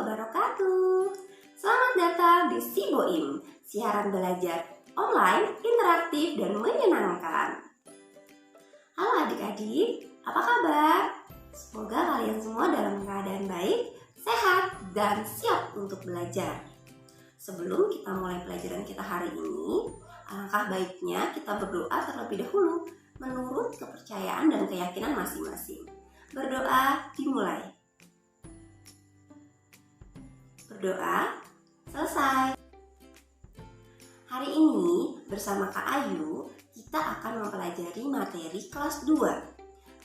wabarakatuh. Selamat datang di Siboim, siaran belajar online, interaktif, dan menyenangkan. Halo adik-adik, apa kabar? Semoga kalian semua dalam keadaan baik, sehat, dan siap untuk belajar. Sebelum kita mulai pelajaran kita hari ini, alangkah baiknya kita berdoa terlebih dahulu menurut kepercayaan dan keyakinan masing-masing. Berdoa dimulai. Berdoa selesai. Hari ini bersama Kak Ayu kita akan mempelajari materi kelas 2,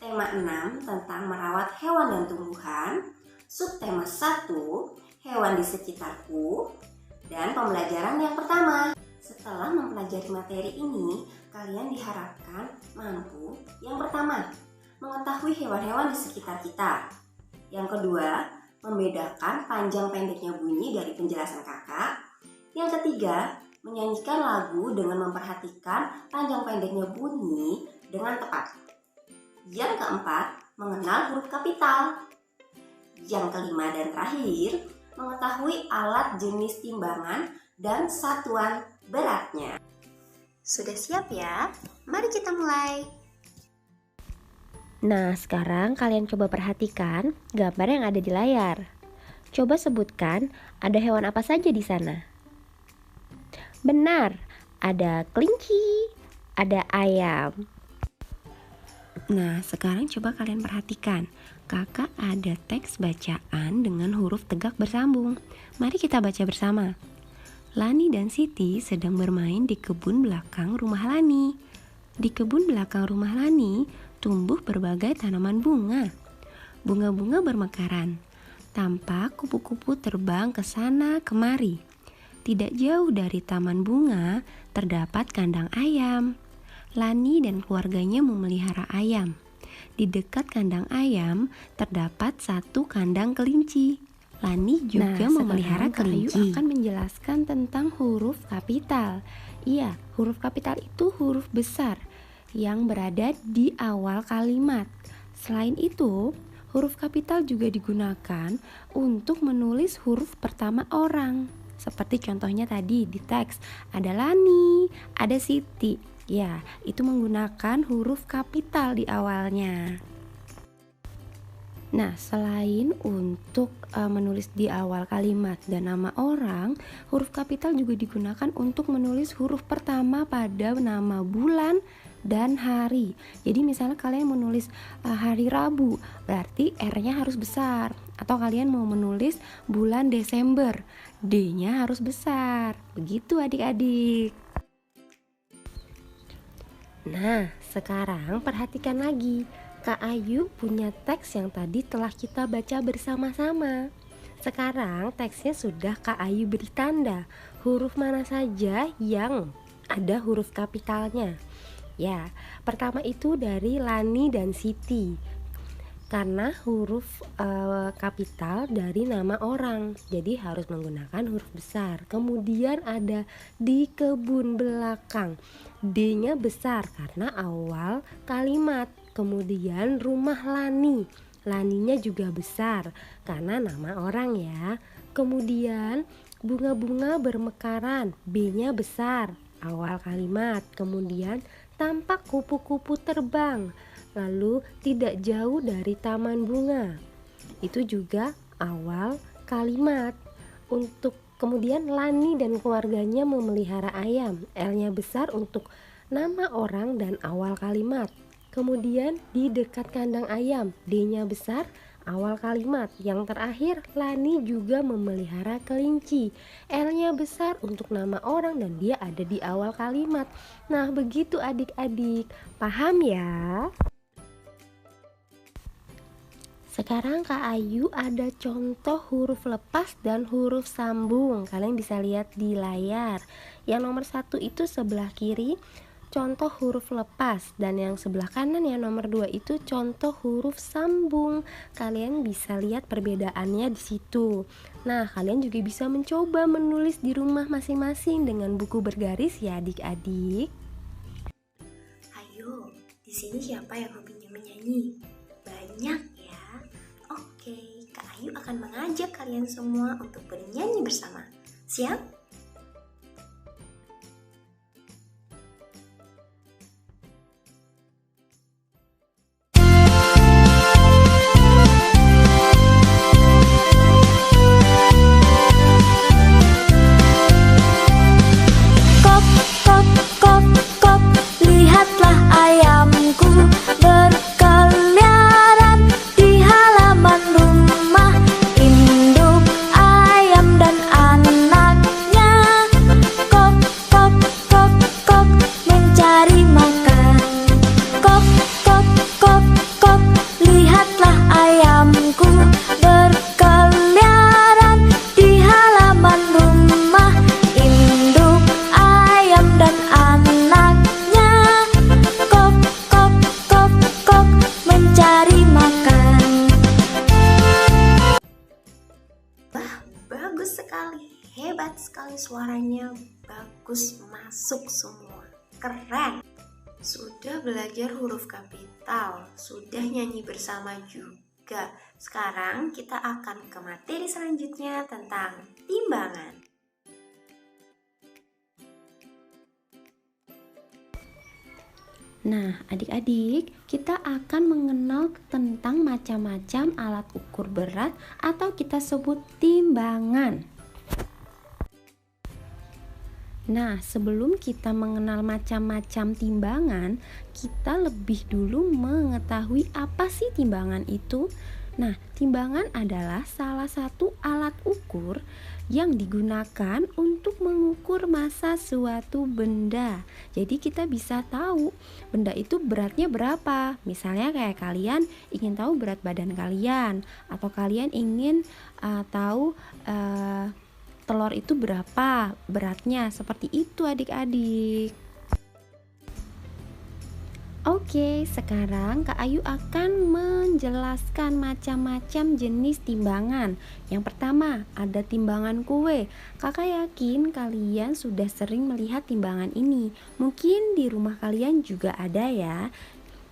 tema 6 tentang merawat hewan dan tumbuhan, subtema 1 hewan di sekitarku, dan pembelajaran yang pertama. Setelah mempelajari materi ini, kalian diharapkan mampu yang pertama, mengetahui hewan-hewan di sekitar kita. Yang kedua, membedakan panjang pendeknya bunyi dari penjelasan kakak. Yang ketiga, menyanyikan lagu dengan memperhatikan panjang pendeknya bunyi dengan tepat. Yang keempat, mengenal huruf kapital. Yang kelima dan terakhir, mengetahui alat jenis timbangan dan satuan beratnya. Sudah siap ya? Mari kita mulai. Nah, sekarang kalian coba perhatikan gambar yang ada di layar. Coba sebutkan ada hewan apa saja di sana. Benar, ada kelinci, ada ayam. Nah, sekarang coba kalian perhatikan. Kakak ada teks bacaan dengan huruf tegak bersambung. Mari kita baca bersama. Lani dan Siti sedang bermain di kebun belakang rumah Lani. Di kebun belakang rumah Lani tumbuh berbagai tanaman bunga. Bunga-bunga bermekaran. Tampak kupu-kupu terbang ke sana kemari. Tidak jauh dari taman bunga terdapat kandang ayam. Lani dan keluarganya memelihara ayam. Di dekat kandang ayam terdapat satu kandang kelinci. Lani juga memelihara kelinci. Kak Ayu akan menjelaskan tentang huruf kapital. Iya, huruf kapital itu huruf besar yang berada di awal kalimat. Selain itu, huruf kapital juga digunakan untuk menulis huruf pertama orang. Seperti contohnya tadi di teks, ada Lani, ada Siti. Ya, itu menggunakan huruf kapital di awalnya. Nah, selain untuk menulis di awal kalimat dan nama orang, huruf kapital juga digunakan untuk menulis huruf pertama pada nama bulan dan hari. Jadi misalnya kalian menulis hari Rabu, berarti R-nya harus besar. Atau kalian mau menulis bulan Desember, D-nya harus besar. Begitu adik-adik. Nah, sekarang perhatikan lagi. Kak Ayu punya teks yang tadi telah kita baca bersama-sama. Sekarang teksnya sudah Kak Ayu beri tanda. Huruf mana saja yang ada huruf kapitalnya. Ya, pertama itu dari Lani dan Siti. Karena huruf kapital dari nama orang, jadi harus menggunakan huruf besar. Kemudian ada di kebun belakang, D-nya besar karena awal kalimat. Kemudian rumah Lani, Laninya juga besar karena nama orang ya. Kemudian bunga-bunga bermekaran, B-nya besar awal kalimat. Kemudian tampak kupu-kupu terbang, lalu tidak jauh dari taman bunga, itu juga awal kalimat. Untuk kemudian Lani dan keluarganya memelihara ayam, L-nya besar untuk nama orang dan awal kalimat. Kemudian di dekat kandang ayam, D-nya besar awal kalimat. Yang terakhir, Lani juga memelihara kelinci, L-nya besar untuk nama orang dan dia ada di awal kalimat. Nah, begitu adik-adik, paham ya? Sekarang Kak Ayu ada contoh huruf lepas dan huruf sambung. Kalian bisa lihat di layar. Yang nomor 1 itu sebelah kiri contoh huruf lepas, dan yang sebelah kanan yang nomor 2 itu contoh huruf sambung. Kalian bisa lihat perbedaannya di situ. Nah, kalian juga bisa mencoba menulis di rumah masing-masing dengan buku bergaris ya adik-adik. Ayo, di sini siapa yang hobinya menyanyi? Banyak ya. Oke, Kak Ayu akan akan mengajak kalian semua untuk bernyanyi bersama. Siap? Bagus sekali, hebat sekali suaranya, bagus, masuk semua, keren. Sudah belajar huruf kapital, sudah nyanyi bersama juga. Sekarang kita akan ke materi selanjutnya tentang timbangan. Nah, adik-adik, kita akan mengenal tentang macam-macam alat ukur berat atau kita sebut timbangan. Nah, sebelum kita mengenal macam-macam timbangan, kita lebih dulu mengetahui apa sih timbangan itu. Nah, timbangan adalah salah satu alat ukur yang digunakan untuk mengukur massa suatu benda. Jadi kita bisa tahu benda itu beratnya berapa. Misalnya kayak kalian ingin tahu berat badan kalian, atau kalian ingin tahu telur itu berapa beratnya. Seperti itu adik-adik. Oke, sekarang Kak Ayu akan menjelaskan macam-macam jenis timbangan. Yang pertama, ada timbangan kue. Kakak yakin kalian sudah sering melihat timbangan ini. Mungkin di rumah kalian juga ada ya.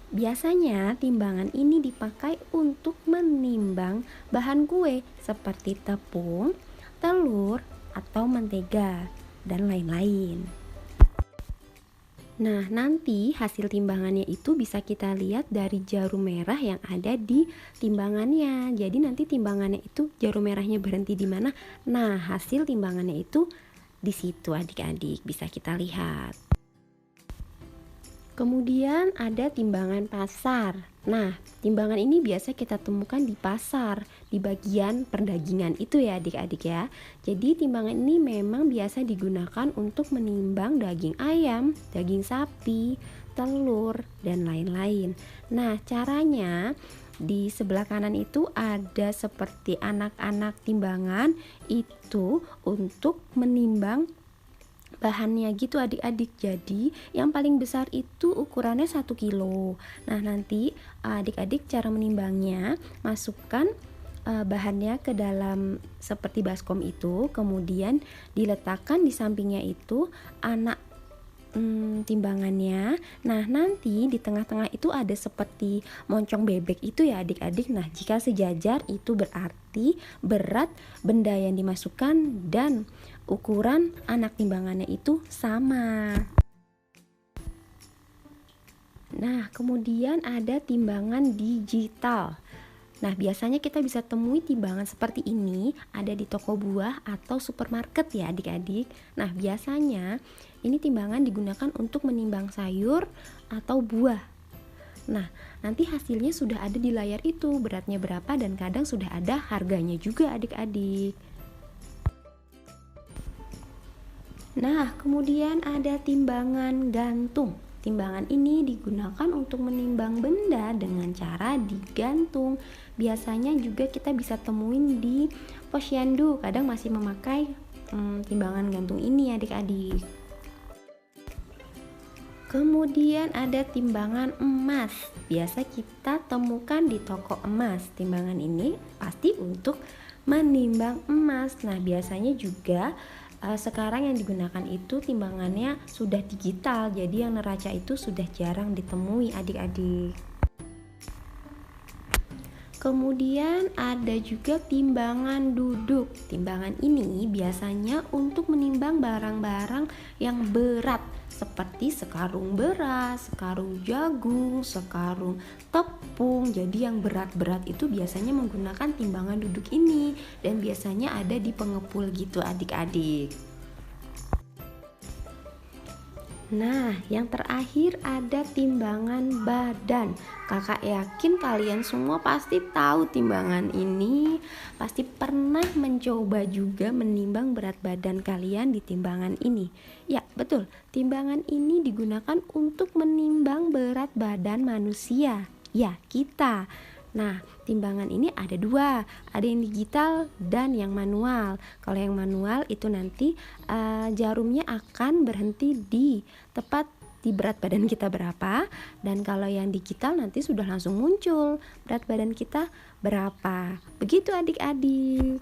Biasanya timbangan ini dipakai untuk menimbang bahan kue seperti tepung, telur, atau mentega, dan lain-lain. Nah, nanti hasil timbangannya itu bisa kita lihat dari jarum merah yang ada di timbangannya. Jadi nanti timbangannya itu jarum merahnya berhenti di mana? Nah, hasil timbangannya itu di situ adik-adik, bisa kita lihat. Kemudian ada timbangan pasar. Nah, timbangan ini biasa kita temukan di pasar, di bagian perdagingan itu ya adik-adik ya. Jadi timbangan ini memang biasa digunakan untuk menimbang daging ayam, daging sapi, telur, dan lain-lain. Nah, caranya di sebelah kanan itu ada seperti anak-anak timbangan itu untuk menimbang bahannya gitu adik-adik. Jadi yang paling besar itu ukurannya 1 kilo. Nah, nanti adik-adik cara menimbangnya, masukkan bahannya ke dalam seperti baskom itu, kemudian diletakkan di sampingnya itu anak timbangannya. Nah, nanti di tengah-tengah itu ada seperti moncong bebek itu ya adik-adik. Nah, jika sejajar itu berarti berat benda yang dimasukkan dan ukuran anak timbangannya itu sama. Nah, kemudian ada timbangan digital. Nah, biasanya kita bisa temui timbangan seperti ini ada di toko buah atau supermarket ya adik-adik. Nah, biasanya ini timbangan digunakan untuk menimbang sayur atau buah. Nah, nanti hasilnya sudah ada di layar itu, beratnya berapa dan kadang sudah ada harganya juga adik-adik. Nah, kemudian ada timbangan gantung. Timbangan ini digunakan untuk menimbang benda dengan cara digantung. Biasanya juga kita bisa temuin di posyandu, kadang masih memakai timbangan gantung ini adik-adik. Kemudian ada timbangan emas. Biasa kita temukan di toko emas. Timbangan ini pasti untuk menimbang emas. Nah, biasanya juga sekarang yang digunakan itu timbangannya sudah digital, jadi yang neraca itu sudah jarang ditemui adik-adik. Kemudian ada juga timbangan duduk. Timbangan ini biasanya untuk menimbang barang-barang yang berat seperti sekarung beras, sekarung jagung, sekarung tepung. Jadi yang berat-berat itu biasanya menggunakan timbangan duduk ini dan biasanya ada di pengepul gitu adik-adik. Nah, yang terakhir ada timbangan badan. Kakak yakin kalian semua pasti tahu timbangan ini. Pasti pernah mencoba juga menimbang berat badan kalian di timbangan ini. Ya, betul. Timbangan ini digunakan untuk menimbang berat badan manusia. Ya, kita. Nah, timbangan ini ada dua, ada yang digital dan yang manual. Kalau yang manual itu nanti jarumnya akan berhenti di tepat di berat badan kita berapa, dan kalau yang digital nanti sudah langsung muncul berat badan kita berapa. Begitu adik-adik.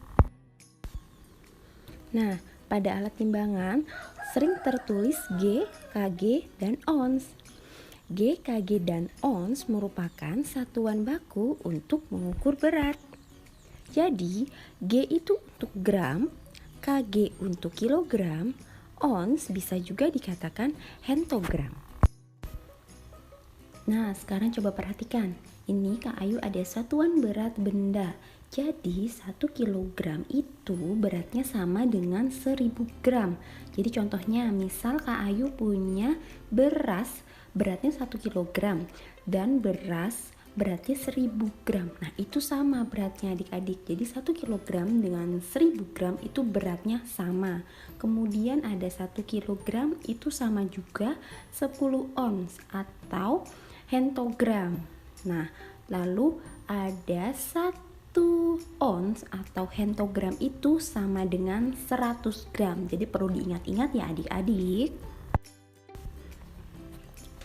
Nah, pada alat timbangan sering tertulis G, kg, dan ons. G, kg, dan ons merupakan satuan baku untuk mengukur berat. Jadi, G itu untuk gram, kg untuk kilogram, ons bisa juga dikatakan hentogram. Nah, sekarang coba perhatikan. Ini Kak Ayu ada satuan berat benda. Jadi 1 kilogram itu beratnya sama dengan 1000 gram. Jadi contohnya misal Kak Ayu punya beras beratnya 1 kilogram dan beras beratnya 1000 gram. Nah, itu sama beratnya adik-adik. Jadi 1 kilogram dengan 1000 gram itu beratnya sama. Kemudian ada 1 kilogram itu sama juga 10 ons atau hentogram. Nah, lalu ada 1 ons atau hentogram itu sama dengan 100 gram. Jadi perlu diingat-ingat ya adik-adik.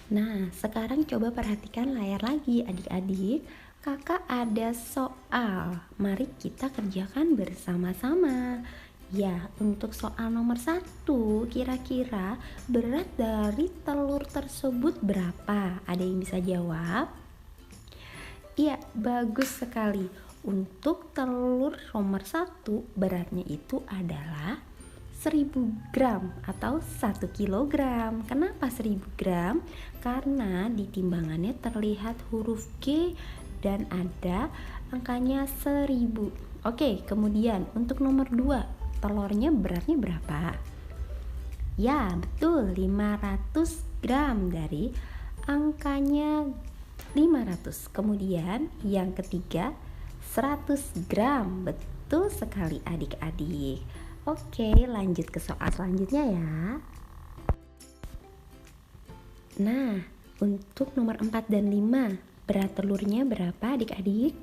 Nah, sekarang coba perhatikan layar lagi adik-adik. Kakak ada soal. Mari kita kerjakan bersama-sama. Ya, untuk soal nomor 1, kira-kira berat dari telur tersebut berapa? Ada yang bisa jawab? Iya, bagus sekali. Untuk telur nomor 1, beratnya itu adalah 1000 gram atau 1 kilogram. Kenapa 1000 gram? Karena di timbangannya terlihat huruf G dan ada angkanya 1000. Oke, kemudian untuk nomor 2, telurnya beratnya berapa? Ya, betul, 500 gram dari angkanya 500. Kemudian yang ketiga 100 gram. Betul sekali adik-adik. Oke, lanjut ke soal selanjutnya ya. Nah, untuk nomor 4 dan 5, berat telurnya berapa adik-adik?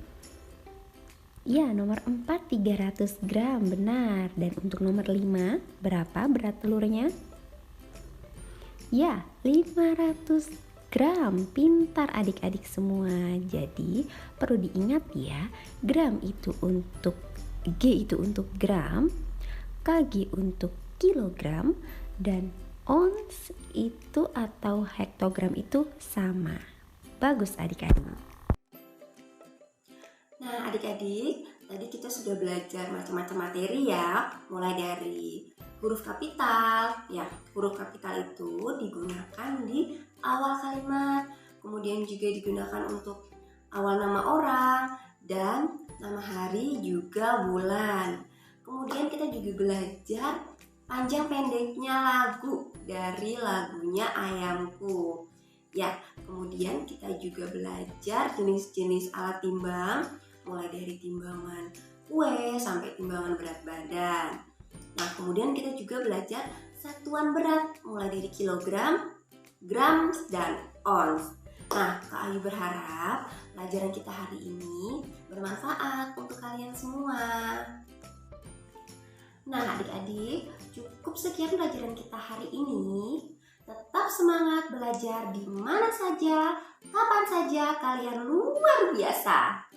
Ya, nomor 4 300 gram, benar. Dan untuk nomor 5, berapa berat telurnya? Ya, 500 gram. Pintar adik-adik semua. Jadi, perlu diingat ya, gram itu untuk G itu untuk gram, kg untuk kilogram, dan ons itu atau hektogram itu sama. Bagus adik-adik. Nah adik-adik, tadi kita sudah belajar macam-macam materi ya. Mulai dari huruf kapital, ya huruf kapital itu digunakan di awal kalimat. Kemudian juga digunakan untuk awal nama orang dan nama hari juga bulan. Kemudian kita juga belajar panjang pendeknya lagu dari lagunya Ayamku. Ya, kemudian kita juga belajar jenis-jenis alat timbang, mulai dari timbangan kue sampai timbangan berat badan. Nah, kemudian kita juga belajar satuan berat, mulai dari kilogram, gram, dan ons. Nah, Kak Ayu berharap pelajaran kita hari ini bermanfaat untuk kalian semua. Nah adik-adik, cukup sekian pelajaran kita hari ini. Tetap semangat belajar di mana saja, kapan saja, kalian luar biasa.